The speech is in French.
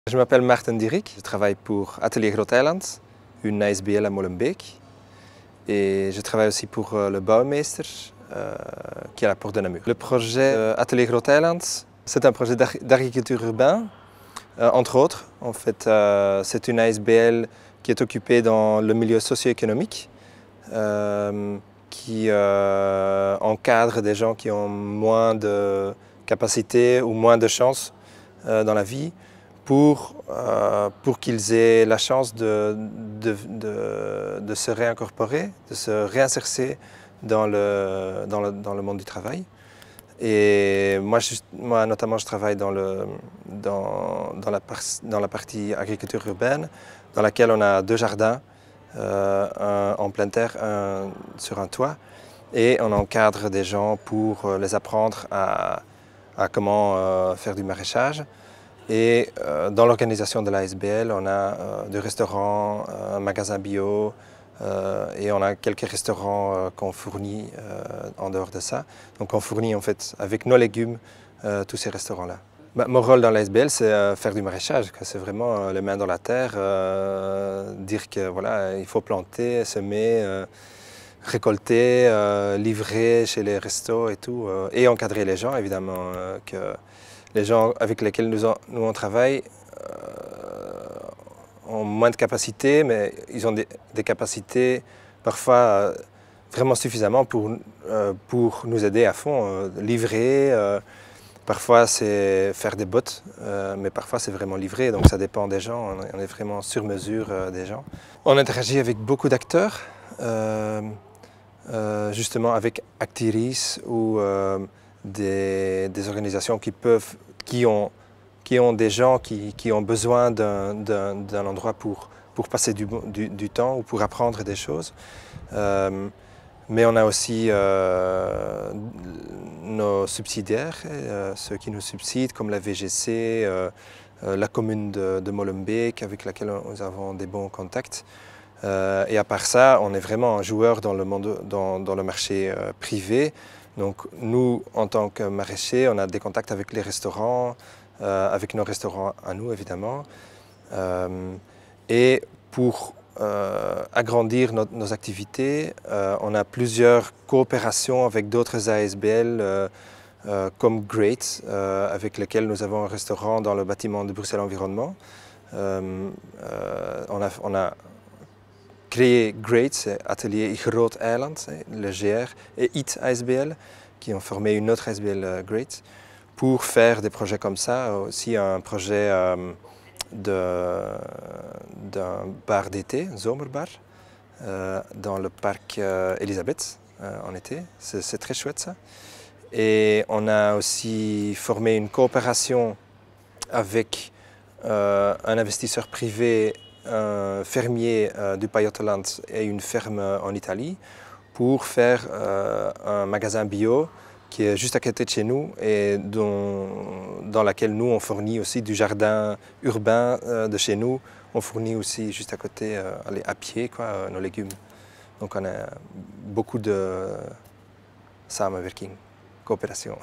Je m'appelle Maarten Dierik, je travaille pour Atelier Groot Eiland, une ASBL à Molenbeek. Et je travaille aussi pour le Bouwmeester, qui est à la Porte de Namur. Le projet Atelier Groot Eiland, c'est un projet d'agriculture urbaine, entre autres. En fait, c'est une ASBL qui est occupée dans le milieu socio-économique, qui encadre des gens qui ont moins de capacités ou moins de chance dans la vie, pour qu'ils aient la chance de se réincorporer, de se réinsérer dans le monde du travail. Et moi notamment, je travaille dans la partie agriculture urbaine, dans laquelle on a 2 jardins, un en pleine terre, un sur un toit, et on encadre des gens pour les apprendre à comment faire du maraîchage. Et dans l'organisation de l'ASBL, on a 2 restaurants, un magasin bio, et on a quelques restaurants qu'on fournit en dehors de ça. Donc on fournit en fait avec nos légumes tous ces restaurants-là. Mon rôle dans l'ASBL, c'est faire du maraîchage. C'est vraiment les mains dans la terre, dire que voilà, il faut planter, semer, récolter, livrer chez les restos et tout, et encadrer les gens évidemment. Que les gens avec lesquels nous on travaille ont moins de capacités, mais ils ont des capacités parfois vraiment suffisamment pour nous aider à fond, livrer. Parfois c'est faire des bottes, mais parfois c'est vraiment livrer, donc ça dépend des gens, on est vraiment sur mesure des gens. On interagit avec beaucoup d'acteurs, justement avec Actiris ou des organisations qui ont des gens qui ont besoin d'un endroit pour passer du temps ou pour apprendre des choses. Mais on a aussi nos subsidiaires, ceux qui nous subsident, comme la VGC, la commune de Molenbeek, avec laquelle nous avons des bons contacts. Et à part ça, on est vraiment un joueur dans le marché privé. Donc nous, en tant que maraîchers, on a des contacts avec les restaurants, avec nos restaurants à nous évidemment. Et pour agrandir nos activités, on a plusieurs coopérations avec d'autres ASBL comme Great, avec lesquels nous avons un restaurant dans le bâtiment de Bruxelles Environnement. On a créé Great, c'est Atelier Groot Eiland, le GR, et IT ASBL, qui ont formé une autre ASBL Great, pour faire des projets comme ça. Aussi un projet d'un bar d'été, un zomerbar, dans le parc Elisabeth en été. C'est très chouette ça. Et on a aussi formé une coopération avec un investisseur privé, un fermier du Pajottenland et une ferme en Italie pour faire un magasin bio qui est juste à côté de chez nous et dans laquelle nous on fournit aussi du jardin urbain de chez nous. On fournit aussi juste à côté, à pied, nos légumes. Donc on a beaucoup de samenwerking, coopération.